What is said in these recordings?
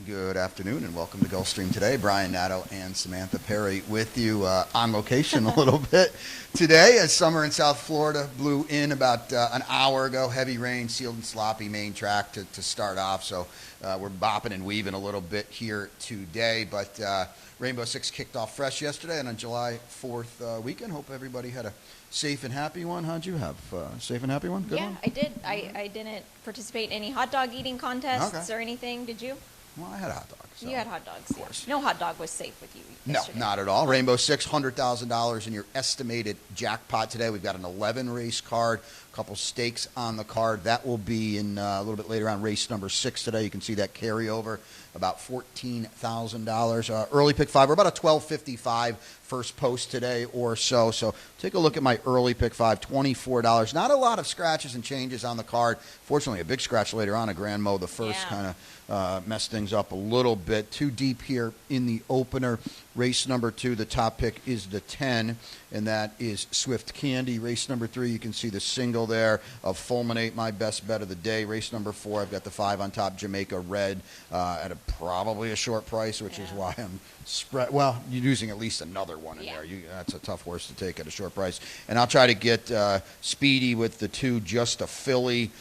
Good afternoon and welcome to Gulfstream today. Brian Nadeau and Samantha Perry with you on location a little bit today as summer in South Florida blew in about an hour ago. Heavy rain, sealed and sloppy main track to start off. So we're bopping and weaving a little bit here today. But Rainbow Six kicked off fresh yesterday and on July 4th weekend. Hope everybody had a safe and happy one. How'd you have? Safe and happy one? Good one? I did. I didn't participate in any hot dog eating contests or anything. Did you? Well, I had a hot dog. So you had hot dogs. Of course. Yeah. No hot dog was safe with you yesterday. No, not at all. Rainbow Six, $100,000 in your estimated jackpot today. We've got an 11-race card, a couple stakes on the card. That will be in a little bit later on race number 6 today. You can see that carryover, about $14,000. Early pick 5, we're about a $12.55 first post today or so. So take a look at my early pick 5, $24. Not a lot of scratches and changes on the card. Fortunately, a big scratch later on, a Grand Mo, the first kind of messed things up a little bit. Too deep here in the opener. Race number 2, the top pick is the 10, and that is Swift Candy. Race number 3, you can see the single there of Fulminate, my best bet of the day. Race number 4, I've got the 5 on top, Jamaica Red, at probably a short price, which is why I'm you're using at least another one in there. That's a tough horse to take at a short price. And I'll try to get Speedy with the 2, Just a Filly.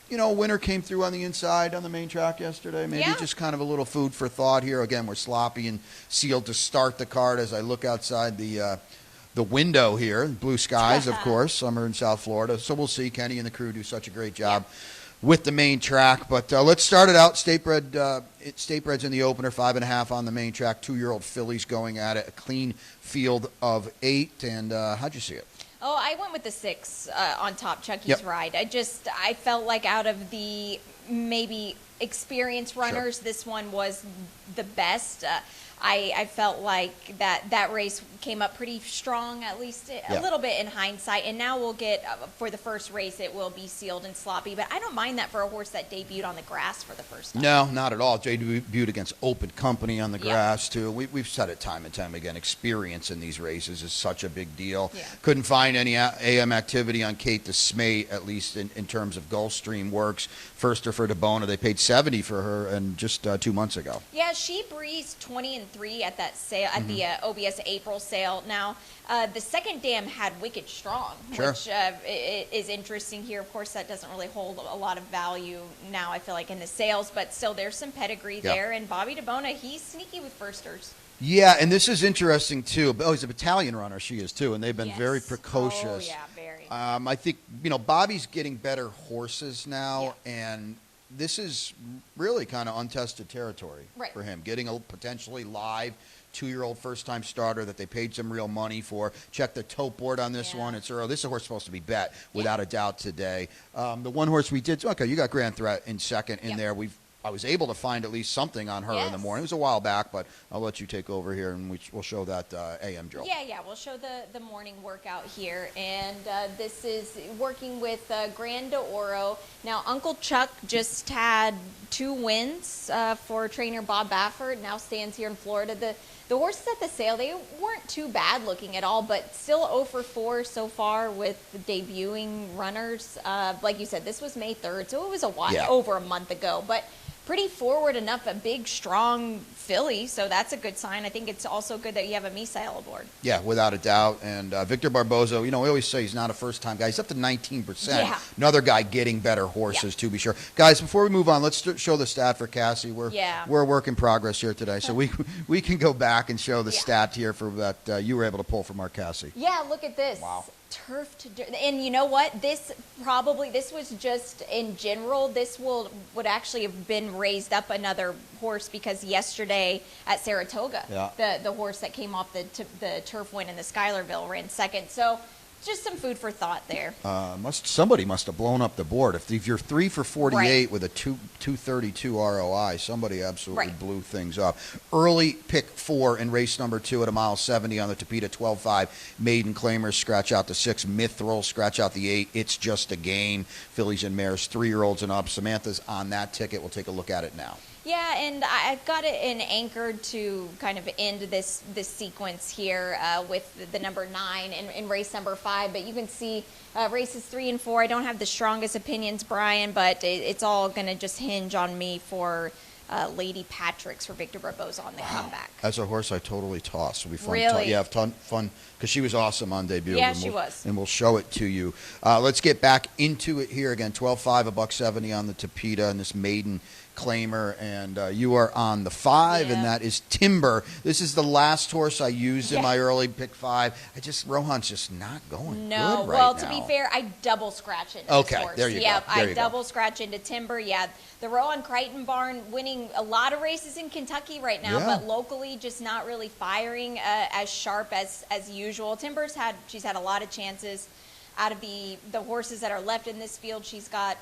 Winner came through on the inside on the main track yesterday. Maybe just kind of a little food for thought here. Again, we're sloppy and sealed to start the card as I look outside the window here. Blue skies, of course. Summer in South Florida. So we'll see. Kenny and the crew do such a great job with the main track. But let's start it out. State Bred's in the opener, 5.5 on the main track. 2-year-old fillies going at it. A clean field of 8. And how'd you see it? Oh, I went with the 6 on top, Chucky's Ride. I felt like out of the maybe experienced runners, this one was the best. I felt like that race came up pretty strong, at least a little bit in hindsight. And now we'll get, for the first race, it will be sealed and sloppy. But I don't mind that for a horse that debuted on the grass for the first time. No, not at all. Debuted against Open Company on the grass, too. We've said it time and time again. Experience in these races is such a big deal. Couldn't find any AM activity on Kate DeSmay, at least in terms of Gulfstream works. Firster for DeBona. They paid $70 for her and just 2 months ago. Yeah, she breezed 20-3 at that sale, at the OBS April sale. Now, the second dam had Wicked Strong, which is interesting here. Of course, that doesn't really hold a lot of value now, I feel like, in the sales, but still there's some pedigree there. And Bobby DeBona, he's sneaky with firsters. Yeah, and this is interesting, too. Oh, he's a battalion runner. She is, too, and they've been very precocious. Oh, yeah, very. I think, Bobby's getting better horses now, and this is really kind of untested territory for him. Getting a potentially live 2-year-old first-time starter that they paid some real money for. Check the tote board on this one. It's early. This is a horse supposed to be bet without a doubt today. The one horse we did, you got Grand Threat in second in there. I was able to find at least something on her in the morning. It was a while back, but I'll let you take over here, and we'll show that AM drill. Yeah, we'll show the morning workout here. And this is working with Grand de Oro. Now, Uncle Chuck just had 2 wins for trainer Bob Baffert, now stands here in Florida. The horses at the sale, they weren't too bad looking at all, but still 0 for 4 so far with debuting runners. Like you said, this was May 3rd, so it was a while, over a month ago. But pretty forward enough, a big, strong filly, so that's a good sign. I think it's also good that you have a Misael aboard. Yeah, without a doubt. And Victor Barboza, we always say he's not a first-time guy. He's up to 19%. Another guy getting better horses, to be sure. Guys, before we move on, let's show the stat for Cassie. We're a work in progress here today, so we can go back and show the stat here for that you were able to pull from our Cassie. Yeah, look at this. Wow. Turf to dirt. And you know what? This was just in general. This would actually have been raised up another horse because yesterday at Saratoga, the horse that came off the turf win in the Schuylerville ran second. So just some food for thought there. Somebody must have blown up the board. If you're 3 for 48 with a 232 ROI, somebody absolutely blew things up. Early pick 4 in race number 2 at 1.70 on the Tapeta 12.5. Maiden Claimers scratch out the 6. Mithril scratch out the 8. It's just a game. Fillies and mares, 3-year-olds and up. Samantha's on that ticket. We'll take a look at it now. Yeah, and I've got it anchored to kind of end this sequence here with the number 9 in race number 5. 5, but you can see races 3 and 4. I don't have the strongest opinions, Brian, but it's all going to just hinge on me for Lady Patrick's for Victor Barboza on the comeback. That's a horse I totally tossed. It'll be fun. Really? Yeah, fun because she was awesome on debut. Yeah, and she was. And we'll show it to you. Let's get back into it here again. 12.5, $1.70 on the Tapeta and this maiden claimer, and you are on the 5, and that is Timber. This is the last horse I used in my early pick 5. Rohan's just not going good right well, now. to be fair, I double scratch into Okay, this horse. there you go. I double scratch into Timber. Yeah, the Rohan Crichton barn winning a lot of races in Kentucky right now, but locally just not really firing as sharp as usual. She's had a lot of chances out of the horses that are left in this field. She's got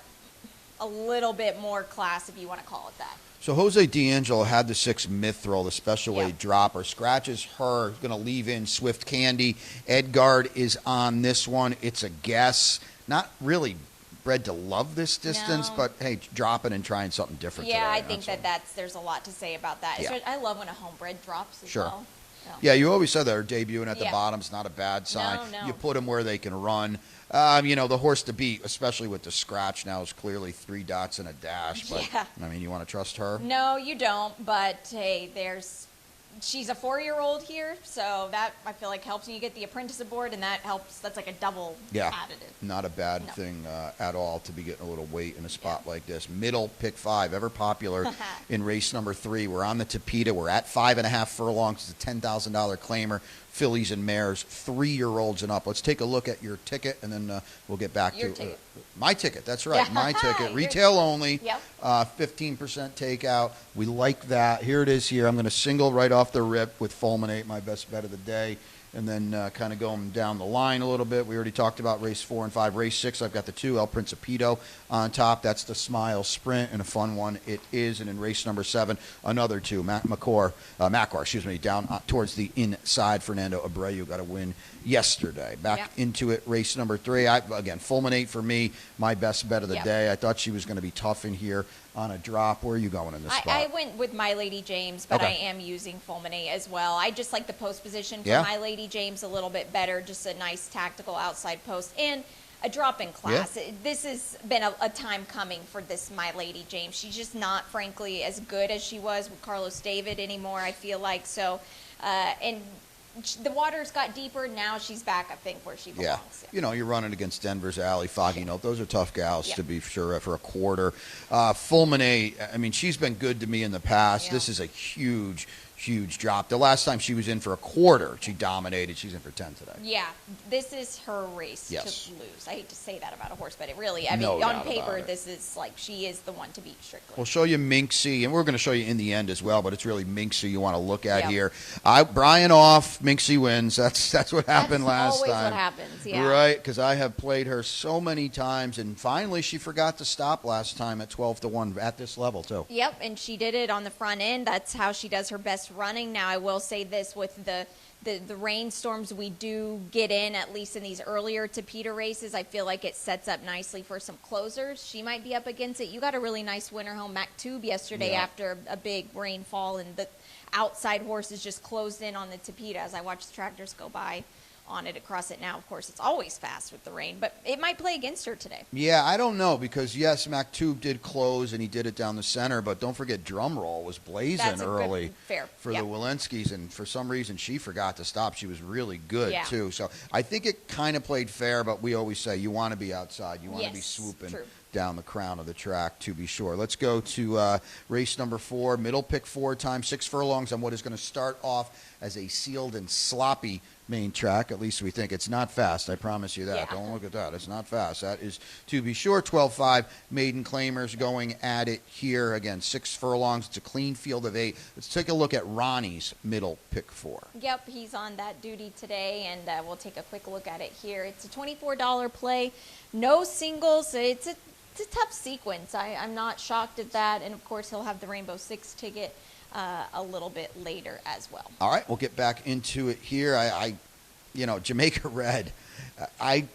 a little bit more class, if you want to call it that. So Jose D'Angelo had the 6 Mithril, the special weight dropper. Scratches her, going to leave in Swift Candy. Edgard is on this one. It's a guess. Not really bred to love this distance, but hey, dropping and trying something different today. I think there's a lot to say about that. Yeah. I love when a homebred drops as well. Yeah, you always said that her debuting at the bottom's not a bad sign. No. You put them where they can run. The horse to beat, especially with the scratch now, is clearly 3 dots and a dash. But I mean, you want to trust her? No, you don't. But hey, she's a 4-year-old here, so that I feel like helps. And you get the apprentice aboard, and that helps. That's like a double additive. Not a bad thing at all to be getting a little weight in a spot like this. Middle pick 5, ever popular in race number 3. We're on the Tapeta. We're at 5.5 furlongs. It's a $10,000 claimer. Fillies and mares, 3-year-olds and up. Let's take a look at your ticket, and then we'll get back to my ticket. That's right, my ticket. Retail only, 15% takeout. We like that. Here it is here. I'm going to single right off the rip with Fulminate, my best bet of the day, and then kind of going down the line a little bit. We already talked about race 4 and 5. Race 6, I've got the 2, El Principito on top. That's the Smile Sprint, and a fun one it is. And in race number 7, another 2, Macor, down towards the inside. Fernando Abreu got a win yesterday. Back into it, race number 3. Again, Fulminate for me, my best bet of the day. I thought she was going to be tough in here on a drop. Where are you going in this spot? I went with My Lady James, but I am using Fulminate as well. I just like the post position for My Lady James a little bit better. Just a nice tactical outside post and a drop in class. This has been a time coming for this My Lady James. She's just not, frankly, as good as she was with Carlos David anymore, I feel like. So, and the waters got deeper. Now she's back, I think, where she belongs. You're running against Denver's Alley, Foggy Note. Those are tough gals, to be sure, for a quarter. Fulminate, I mean, she's been good to me in the past. This is a huge drop. The last time she was in for a quarter, she dominated. She's in for 10 today. Yeah, this is her race to lose. I hate to say that about a horse, but it really, I mean, on paper, this is like she is the one to beat strictly. We'll show you Minxie, and we're going to show you in the end as well, but it's really Minxie you want to look at here. Brian off, Minxie wins. That's what happened last time. That's always what happens, Right, because I have played her so many times, and finally she forgot to stop last time at 12-1 at this level, too. Yep, and she did it on the front end. That's how she does her best running. Now, I will say this, with the rainstorms we do get in, at least in these earlier Tapeta races, I feel like it sets up nicely for some closers. She might be up against it. You got a really nice winner home, Maktub, yesterday after a big rainfall, and the outside horses just closed in on the Tapeta as I watched the tractors go by on it across it now. Of course, it's always fast with the rain, but it might play against her today. Yeah, I don't know, because yes, Maktub did close and he did it down the center, but don't forget Drumroll was blazing early for the Walensky's, and for some reason she forgot to stop. She was really good too. So I think it kind of played fair, but we always say you want to be outside, you want to be swooping down the crown of the track, to be sure. Let's go to race number 4, middle pick 4 times 6 furlongs on what is going to start off as a sealed and sloppy main track. At least we think. It's not fast, I promise you that. Don't look at that. It's not fast. That is, to be sure. 12-5 maiden claimers going at it here. Again, 6 furlongs. It's a clean field of 8. Let's take a look at Ronnie's middle pick 4. Yep, he's on that duty today, and we'll take a quick look at it here. It's a $24 play. No singles. It's a tough sequence. I'm not shocked at that. And, of course, he'll have the Rainbow Six ticket a little bit later as well. All right, we'll get back into it here. Jamaica Red, I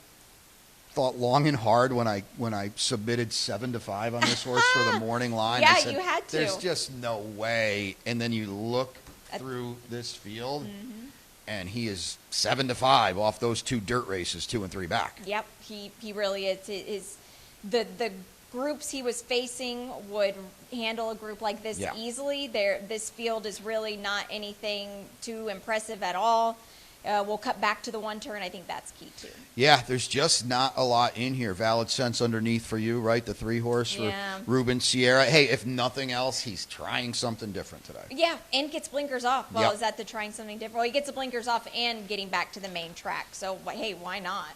thought long and hard when I submitted 7-5 on this horse for the morning line. Yeah, I said, you had to. There's just no way. And then you look through this field, and he is 7-5 off those 2 dirt races, 2 and 3 back. Yep, he really is. The groups he was facing would handle a group like this easily. This field is really not anything too impressive at all. We'll cut back to the 1 turn. I think that's key too. Yeah, there's just not a lot in here. Valid Sense underneath for you, right? The 3-horse for Ruben Sierra. Hey, if nothing else, he's trying something different today. Yeah, and gets blinkers off. Well, is that the trying something different? Well, he gets the blinkers off and getting back to the main track. So, hey, why not?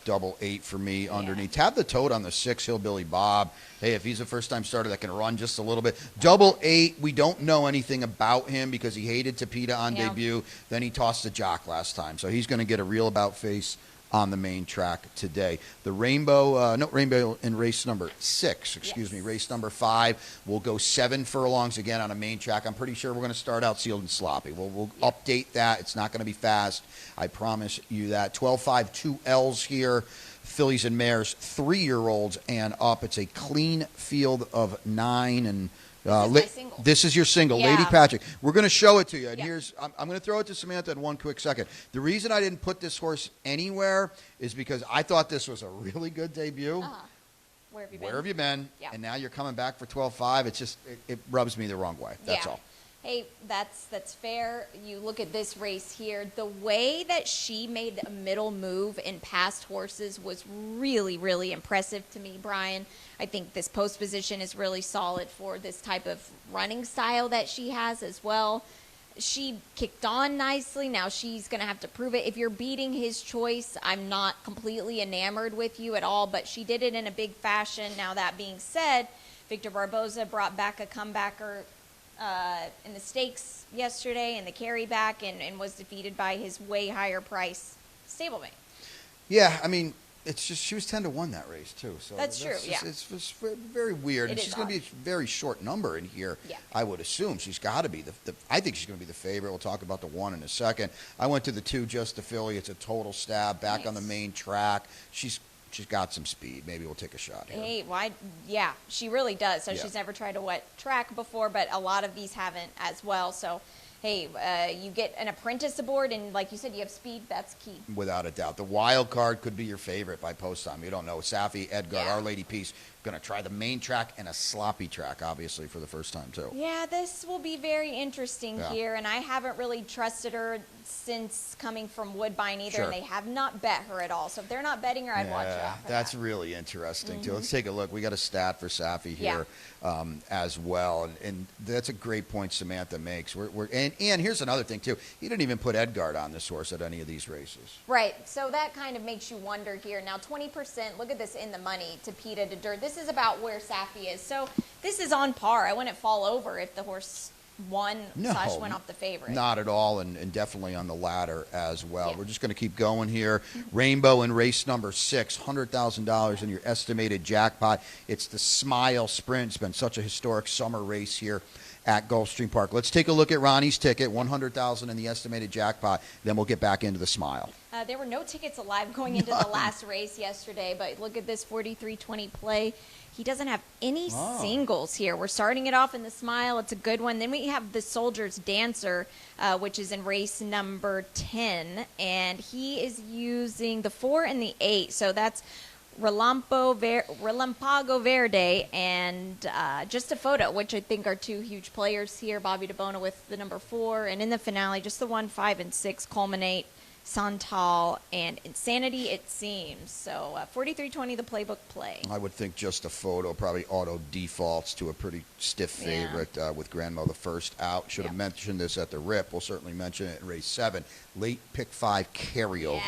Double 8 for me underneath. Tab the toad on the 6, Hillbilly Bob. Hey, if he's a first-time starter that can run just a little bit. Double 8, we don't know anything about him because he hated Tapeta on debut. Then he tossed the jock last time. So he's going to get a real about face on the main track today. The Rainbow in race number 6, race number 5. We'll go 7 furlongs again on a main track. I'm pretty sure we're going to start out sealed and sloppy. We'll update that. It's not going to be fast. I promise you that. 12-5, 2 L's here. Fillies and mares, 3-year-olds and up. It's a clean field of 9 and this is your single, Lady Patrick. We're going to show it to you. And I'm going to throw it to Samantha in 1 quick second. The reason I didn't put this horse anywhere is because I thought this was a really good debut. Where have you been? Where have you been? And now you're coming back for 12-5. It's just it rubs me the wrong way. That's all. Hey, that's fair. You look at this race here. The way that she made a middle move in past horses was really, really impressive to me, Brian. I think this post position is really solid for this type of running style that she has as well. She kicked on nicely. Now she's going to have to prove it. If you're beating his choice, I'm not completely enamored with you at all, but she did it in a big fashion. Now, that being said, Victor Barboza brought back a comebacker in the stakes yesterday in the carry back and was defeated by his way higher price stablemate. Yeah, I mean, it's just she was 10-1 that race too. So that's true. It's very weird. And she's going to be a very short number in here. I would assume she's got to be I think she's going to be the favorite. We'll talk about the 1 in a second. I went to the 2 just to Philly. It's a total stab back on the main track. She's got some speed. Maybe we'll take a shot here. Hey, why? Yeah, she really does. So she's never tried a wet track before, but a lot of these haven't as well. So, hey, you get an apprentice aboard, and like you said, you have speed. That's key. Without a doubt. The wild card could be your favorite by post time. You don't know. Safi, Edgar, Our Lady Peace, going to try the main track and a sloppy track, obviously, for the first time, too. Yeah, this will be very interesting here, and I haven't really trusted her since coming from Woodbine either, and they have not bet her at all. So if they're not betting her, I'd watch out for that's really interesting, too. Let's take a look. We got a stat for Safi here as well, and that's a great point Samantha makes. And here's another thing, too. He didn't even put Edgard on this horse at any of these races. Right, so that kind of makes you wonder here. Now, 20%, look at this in the money, Tapeta to dirt. This is about where Safi is. So this is on par. I wouldn't fall over if the horse won / went off the favorite. Not at all, and definitely on the ladder as well. We're just going to keep going here. Rainbow in race number 6, $100,000 in your estimated jackpot. It's the Smile Sprint. It's been such a historic summer race here at Gulfstream Park. Let's take a look at Ronnie's ticket, $100,000 in the estimated jackpot. Then we'll get back into the Smile. There were no tickets alive going into the last race yesterday, but look at this 43-20 play. He doesn't have any singles here. We're starting it off in the Smile. It's a good one. Then we have the Soldier's Dancer, which is in race number 10, and he is using the 4 and the 8. So that's Relampago Verde and Just a Photo, which I think are 2 huge players here. Bobby DeBona with the number 4, and in the finale, just the 1, 5, and 6 culminate. Santal and Insanity, it seems. So 43-20, the playbook play. I would think Just a Photo probably auto defaults to a pretty stiff favorite with Grandma the first out. Should have mentioned this at the rip. We'll certainly mention it in race 7. Late pick 5 carryover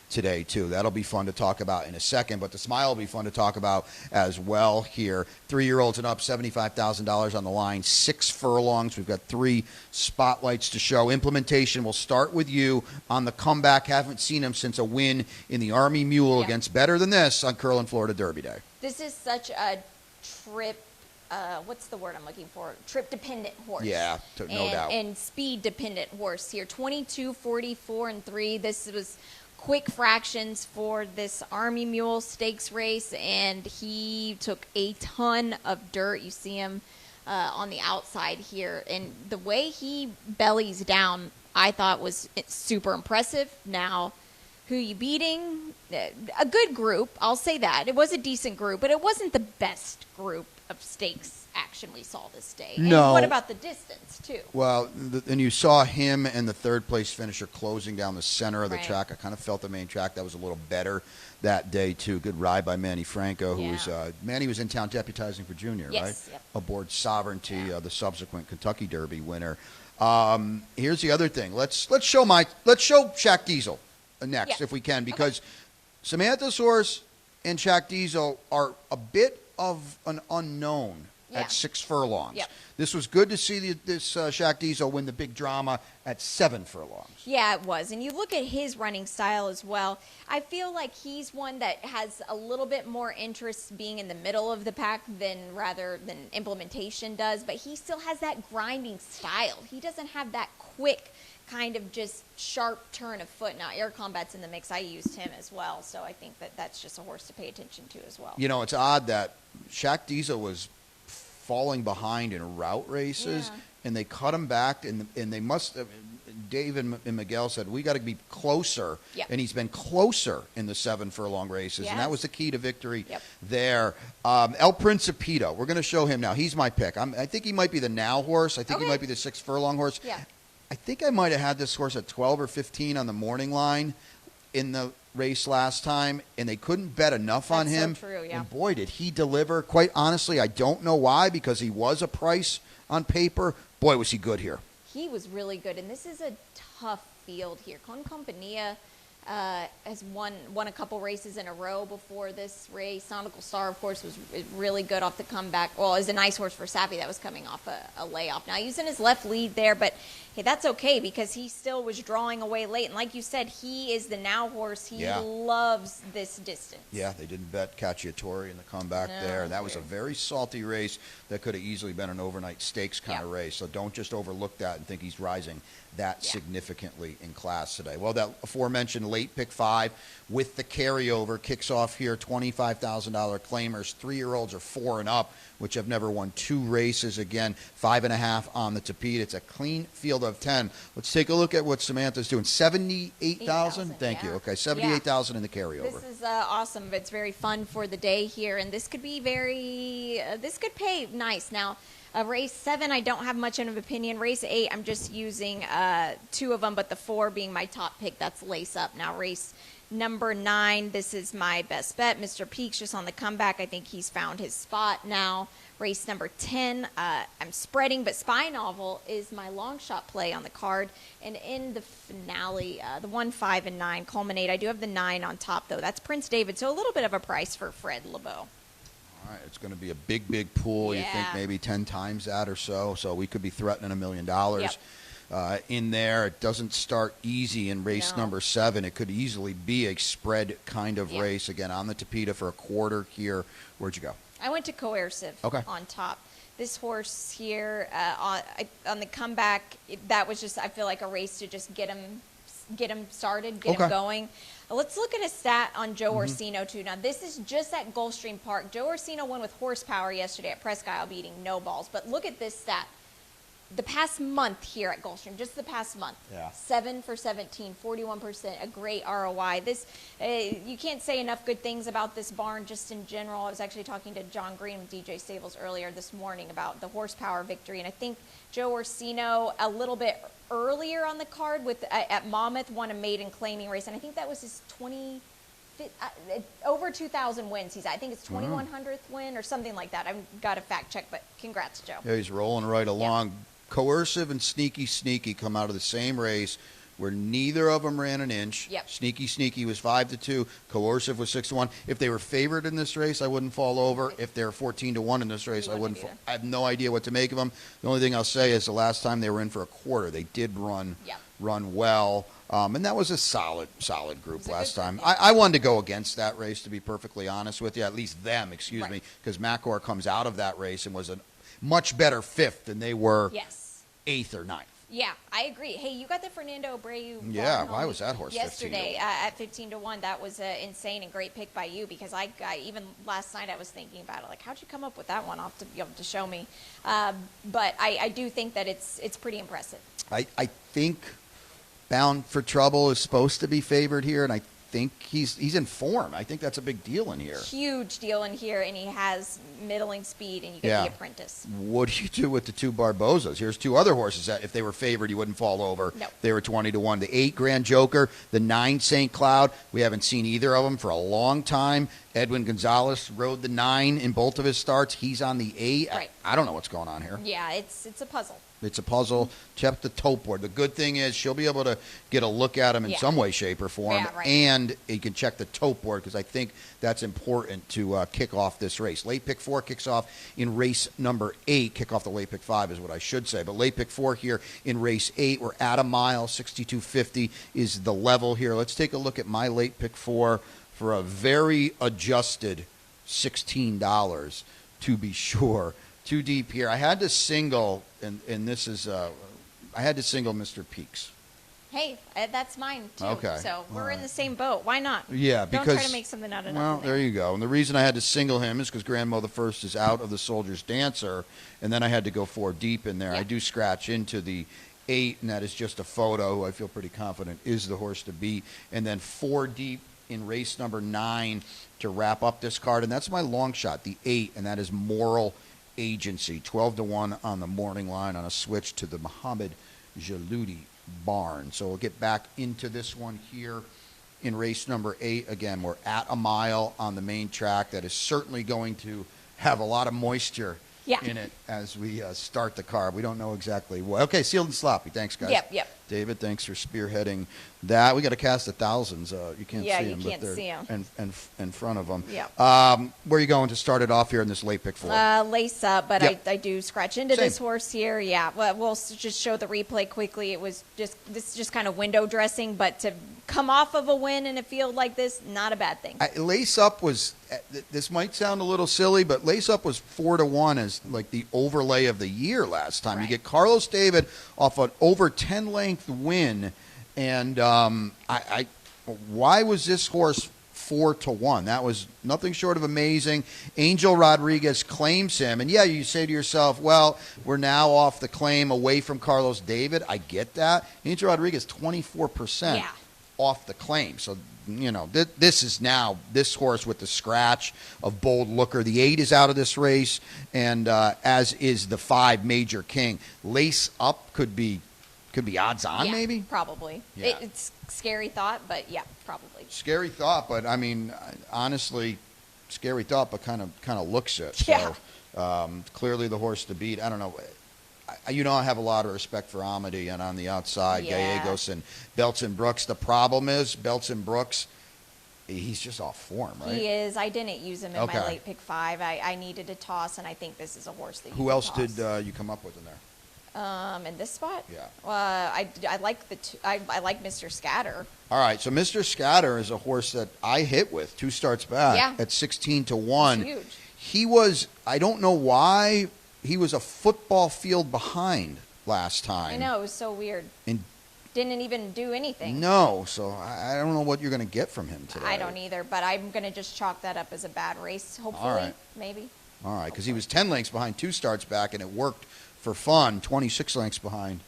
today, too. That'll be fun to talk about in a second, but the Smile will be fun to talk about as well here. 3-year-olds and up, $75,000 on the line, 6 furlongs. We've got 3 spotlights to show. Implementation will start with you on the comeback. Haven't seen him since a win in the Army Mule against Better Than This on Curlin, Florida Derby Day. This is such a trip. What's the word I'm looking for? Trip-dependent horse. Yeah, no doubt. And speed-dependent horse here. 22, 44, and 3. This was quick fractions for this Army Mule stakes race, and he took a ton of dirt. You see him on the outside here, and the way he bellies down I thought was super impressive. Now, who you beating? A good group, I'll say that. It was a decent group, but it wasn't the best group of stakes action we saw this day. No. And what about the distance, too? Well, and you saw him and the third place finisher closing down the center of the Right. track. I kind of felt the main track that was a little better that day, too. Good ride by Manny Franco, who was Manny was in town deputizing for Junior, Yes, right? yep. Aboard Sovereignty, the subsequent Kentucky Derby winner. Here's the other thing. Let's show Shaq Diesel next, Yeah. if we can, because Samantha's horse and Shaq Diesel are a bit of an unknown at 6 furlongs. Yep. This was good to see this Shaq Diesel win the big drama at 7 furlongs. Yeah, it was. And you look at his running style as well. I feel like he's one that has a little bit more interest being in the middle of the pack than implementation does, but he still has that grinding style. He doesn't have that quick kind of just sharp turn of foot. Now, Air Combat's in the mix. I used him as well, so I think that's just a horse to pay attention to as well. You know, it's odd that Shaq Diesel was falling behind in route races, and they cut him back, and they must have, Dave and Miguel said, we got to be closer, and he's been closer in the 7 furlong races, and that was the key to victory there. El Principito, we're going to show him now. He's my pick. I think he might be the now horse. I think he might be the 6 furlong horse. Yeah. I think I might have had this horse at 12 or 15 on the morning line in the race last time, and they couldn't bet enough on him. That's so true, yeah. And boy, did he deliver. Quite honestly, I don't know why, because he was a price on paper. Boy, was he good here. He was really good, and this is a tough field here. Con Compania has won a couple races in a row before this race. Nautical Star, of course, was really good off the comeback. Well, it was a nice horse for Sappy that was coming off a layoff. Now, using his left lead there, but hey, that's okay because he still was drawing away late. And like you said, he is the now horse. He loves this distance. Yeah, they didn't bet Cacciatore in the comeback there. That was a very salty race that could have easily been an overnight stakes kind of race. So don't just overlook that and think he's rising that significantly in class today. Well, that aforementioned late pick 5 with the carryover kicks off here, $25,000 claimers. 3-year-olds are 4 and up, which have never won 2 races. Again, 5.5 on the Tapete. It's a clean field of 10. Let's take a look at what Samantha's doing. 78,000. Thank you. Okay, 78,000 in the carryover. This is awesome. It's very fun for the day here, and this could be this could pay nice. Now, race 7, I don't have much of an opinion. Race 8, I'm just using 2 of them, but the 4 being my top pick, that's Lace Up. Now, race number 9, this is my best bet. Mr. Peaks just on the comeback. I think he's found his spot now. Race number 10, I'm spreading, but Spy Novel is my long shot play on the card. And in the finale, the 1, 5, and 9 culminate. I do have the 9 on top, though. That's Prince David, so a little bit of a price for Fred LeBeau. All right, it's going to be a big, big pool. You think maybe 10 times that or so. So we could be threatening $1 million in there. It doesn't start easy in race number 7. It could easily be a spread kind of race. Again, on the Tapeta for a quarter here. Where'd you go? I went to Coercive on top. This horse here on the comeback, that was just, I feel like, a race to just get him started, get him going. Let's look at a stat on Joe Orsino, too. Now, this is just at Gulfstream Park. Joe Orsino won with horsepower yesterday at Presque Isle, beating no balls. But look at this stat. The past month here at Gulfstream, just the past month, 7 for 17, 41%, a great ROI. This, you can't say enough good things about this barn just in general. I was actually talking to John Green with DJ Stables earlier this morning about the horsepower victory, and I think Joe Orsino a little bit earlier on the card with at Monmouth won a maiden claiming race, and I think that was his over 2,000 wins. I think it's 2,100th win or something like that. I've got to fact check, but congrats, Joe. Yeah, he's rolling right along. Coercive and Sneaky come out of the same race where neither of them ran an inch. Sneaky was 5-2. Coercive was 6-1. If they were favored in this race, I wouldn't fall over. If they're 14-1 in this race, I wouldn't. I have no idea what to make of them. The only thing I'll say is the last time they were in for a quarter, they did run well. And that was a solid group last time. I wanted to go against that race, to be perfectly honest with you. At least them, excuse me, because Macor comes out of that race and was a much better 5th than they were 8th or 9th. Yeah, I agree. Hey, you got the Fernando Abreu. Yeah, why was that horse yesterday at 15-1? That was insane and great pick by you, because I even last night I was thinking about it. Like, how'd you come up with that one? I'll have to be able to show me. But I do think that it's pretty impressive. I think Bound for Trouble is supposed to be favored here, and I think he's in form. I think that's a big deal in here. Huge deal in here, and he has middling speed, and you get the apprentice. What do you do with the 2 Barbosas? Here's 2 other horses that if they were favored, you wouldn't fall over. No. They were 20-1. The 8 Grand Joker, the 9 St. Cloud. We haven't seen either of them for a long time. Edwin Gonzalez rode the 9 in both of his starts. He's on the 8. Right. I don't know what's going on here. Yeah, it's a puzzle. It's a puzzle. Check the tote board. The good thing is she'll be able to get a look at him in some way, shape, or form. Yeah, right. And you can check the tote board because I think that's important to kick off this race. Late pick 4 kicks off in race number 8. Kick off the late pick 5 is what I should say. But late pick 4 here in race 8. We're at a mile. 62.50 is the level here. Let's take a look at my late pick 4 for a very adjusted $16 to be sure. Too deep here. I had to single, and this is, I had to single Mr. Peaks. Hey, that's mine too. Okay. So we're in the same boat. Why not? Yeah, because don't try to make something out of nothing. Well, there you go. And the reason I had to single him is because Grandmo the First is out of the Soldier's Dancer, and then I had to go 4 deep in there. Yeah. I do scratch into the 8, and that is just a photo. Who I feel pretty confident is the horse to beat, and then 4 deep in race number 9 to wrap up this card, and that's my long shot, the 8, and that is Moral Agency, 12-1 on the morning line on a switch to the Muhammad Jaludi barn. So we'll get back into this one here in race number 8. Again, we're at a mile on the main track. That is certainly going to have a lot of moisture in it as we start the car. We don't know exactly what. Okay, Sealed and Sloppy. Thanks, guys. Yep. David, thanks for spearheading that. We got a cast of thousands. You can't see them. Yeah, you can't see them. In front of them. Yep. Where are you going to start it off here in this late pick 4? Lace Up, but I do scratch into Same. this horse here. Yeah, well, we'll just show the replay quickly. It was this is just kind of window dressing, but to come off of a win in a field like this, not a bad thing. Lace Up was, this might sound a little silly, but Lace Up was 4-1 as like the overlay of the year last time. Right. You get Carlos David off an over 10-length win, and why was this horse 4-1? That was nothing short of amazing. Angel Rodriguez claims him, and you say to yourself, well, we're now off the claim away from Carlos David. I get that. Angel Rodriguez 24%. Off the claim. So, this is now this horse with the scratch of Bold Looker. The 8 is out of this race, and as is the 5 Major King. Lace Up could be odds on, maybe? Probably. Yeah. It's scary thought, but probably. Scary thought, but I mean, honestly, scary thought, but kind of looks it. Yeah. So, clearly the horse to beat. I don't know. I have a lot of respect for Amity, and on the outside, Gallegos and Belton Brooks. The problem is Belton Brooks, he's just off form, right? He is. I didn't use him in my late pick 5. I needed a toss, and I think this is a horse that you Who can else toss. did you come up with in there? In this spot? Yeah. I like I like Mr. Scatter. All right, so Mr. Scatter is a horse that I hit with 2 starts back at 16-1. It's huge. He was, I don't know why, he was a football field behind last time. I know, it was so weird. And didn't even do anything. No, so I don't know what you're going to get from him today. I don't either, but I'm going to just chalk that up as a bad race, hopefully, All right. maybe. All right, because he was 10 lengths behind 2 starts back, and it worked for fun. 26 lengths behind.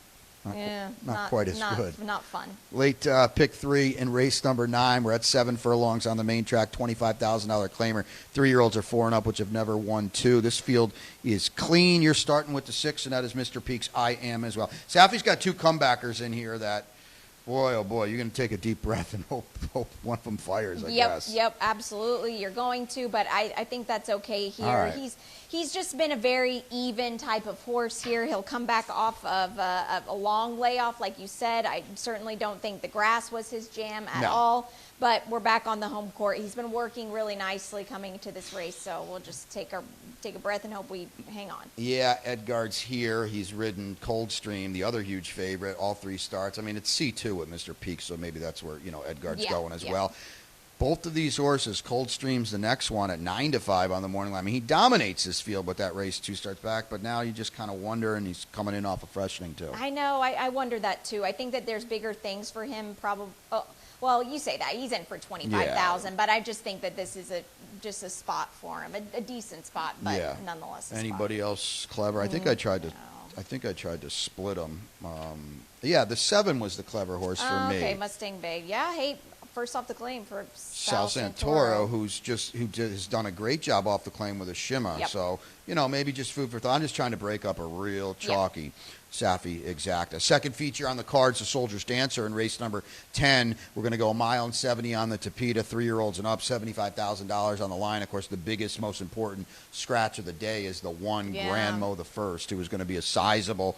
Not quite as good. Not fun. Late pick 3 in race number 9. We're at 7 furlongs on the main track. $25,000 claimer. 3-year-olds are 4 and up, which have never won 2. This field is clean. You're starting with the 6, and that is Mr. Peaks. I am as well. Safi's got 2 comebackers in here that, boy, oh boy, you're going to take a deep breath and hope one of them fires, I guess. Yep, absolutely. You're going to, but I think that's okay here. All right. He's just been a very even type of horse here. He'll come back off of a long layoff, like you said. I certainly don't think the grass was his jam at all, but we're back on the home court. He's been working really nicely coming into this race, so we'll just take a breath and hope we hang on. Yeah, Edgard's here. He's ridden Coldstream, the other huge favorite, all 3 starts. I mean, it's C2 with Mr. Peaks, so maybe that's where, Edgard's going as well. Both of these horses, Coldstream's the next one at 9-5 on the morning line. I mean, he dominates this field with that race 2 starts back, but now you just kind of wonder, and he's coming in off of freshening too. I know. I wonder that too. I think that there's bigger things for him. Probably. Well, you say that he's in for 25,000, but I just think that this is just a spot for him, a decent spot, but nonetheless. Anybody else clever? I think I tried to I think I tried to split them. Yeah, the 7 was the clever horse for me. Okay, Mustang Bay. Yeah, hey, first off the claim for Sal Santoro, who has done a great job off the claim with a shimmer. Yep. So, maybe just food for thought. I'm just trying to break up a real chalky Saffy Exacta. Second feature on the cards, the Soldier's Dancer in race number 10. We're going to go 1.70 miles on the Tapeta, 3-year-olds and up, $75,000 on the line. Of course, the biggest, most important scratch of the day is the one Grandmo the First, who is going to be a sizable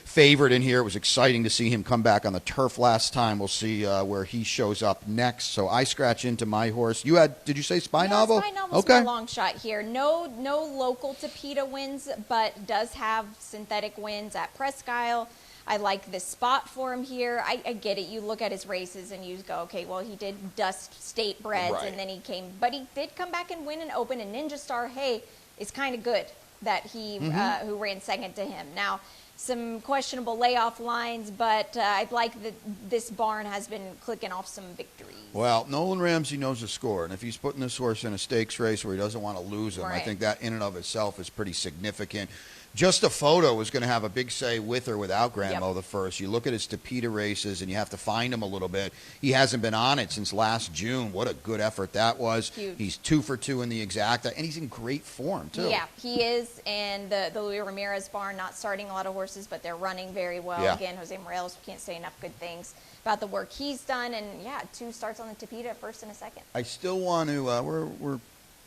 favorite in here. It was exciting to see him come back on the turf last time. We'll see where he shows up next. So I scratch into my horse. Did you say Spy Novel? Spy Novel's my long shot here. No local Tapeta wins, but does have synthetic wins at Presque Isle. I like this spot for him here. I get it. You look at his races and you go, okay, well, he did dust state breds, and then he came, but he did come back and win an Open, and Ninja Star, hey, is kind of good that he, who ran second to him. Now, some questionable layoff lines, but I like that this barn has been clicking off some victories. Well, Nolan Ramsey knows the score, and if he's putting this horse in a stakes race where he doesn't want to lose him, I think that in and of itself is pretty significant. Just a Photo is going to have a big say with or without Grandmo the First. You look at his Tapeta races, and you have to find him a little bit. He hasn't been on it since last June. What a good effort that was. Huge. He's 2 for 2 in the Exacta, and he's in great form, too. Yeah, he is, and the Luis Ramirez barn, not starting a lot of horses, but they're running very well. Yeah. Again, Jose Morelos, we can't say enough good things about the work he's done, and 2 starts on the Tapeta, a first and a second. I still want to,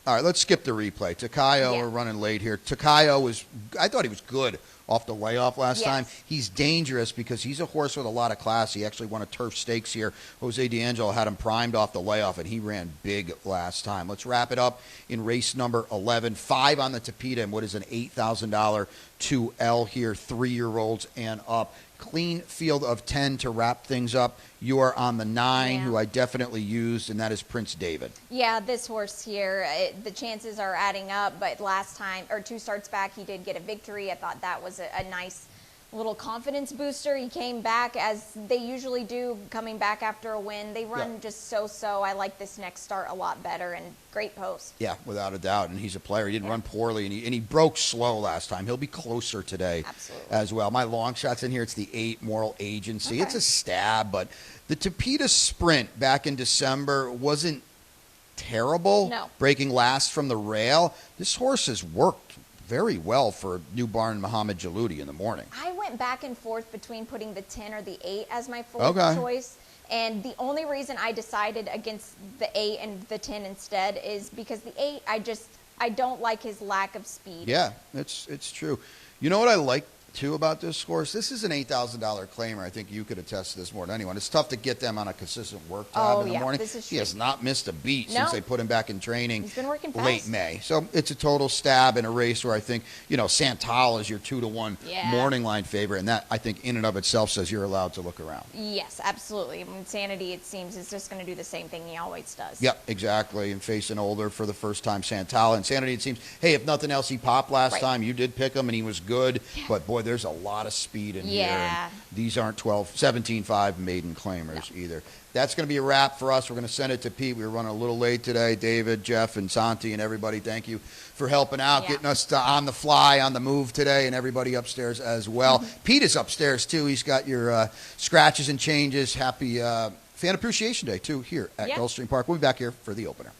all right, let's skip the replay. Takayo, we're running late here. Takayo I thought he was good off the layoff last time. He's dangerous because he's a horse with a lot of class. He actually won a turf stakes here. Jose D'Angelo had him primed off the layoff, and he ran big last time. Let's wrap it up in race number 11. 5 on the Tapeta, and what is an $8,000 2L here, 3-year-olds and up. Clean field of 10 to wrap things up. You are on the 9, who I definitely used, and that is Prince David. Yeah, this horse here, the chances are adding up, but last time, or 2 starts back, he did get a victory. I thought that was a nice little confidence booster. He came back, as they usually do, coming back after a win. They run just so-so. I like this next start a lot better, and great post. Yeah, without a doubt, and he's a player. He didn't run poorly, and he broke slow last time. He'll be closer today as well. My long shot's in here. It's the 8, Moral Agency. It's a stab, but the Tapeta Sprint back in December wasn't terrible. No. Breaking last from the rail. This horse has worked very well for New Barn Muhammad Jaludi in the morning. I went back and forth between putting the 10 or the 8 as my fourth choice. And the only reason I decided against the 8 and the 10 instead is because the 8, I don't like his lack of speed. Yeah, it's true. You know what I like too about this horse? This is an $8,000 claimer. I think you could attest to this more than anyone. It's tough to get them on a consistent work tab in the morning. He has not missed a beat since they put him back in training. He's been working late May. So it's a total stab in a race where I think, Santal is your 2-to-1 morning line favorite, and that I think in and of itself says you're allowed to look around. Yes, absolutely. Sanity, it seems, is just going to do the same thing he always does. Yep, exactly. And facing older for the first time, Santal. And Sanity, it seems, hey, if nothing else, he popped last time. You did pick him, and he was good. But boy, there's a lot of speed in here. And these aren't 17.5 maiden claimers either. That's going to be a wrap for us. We're going to send it to Pete. We were running a little late today. David, Jeff, and Santi, and everybody, thank you for helping out, getting us on the fly, on the move today, and everybody upstairs as well. Pete is upstairs, too. He's got your scratches and changes. Happy Fan Appreciation Day, too, here at Gulfstream Park. We'll be back here for the opener.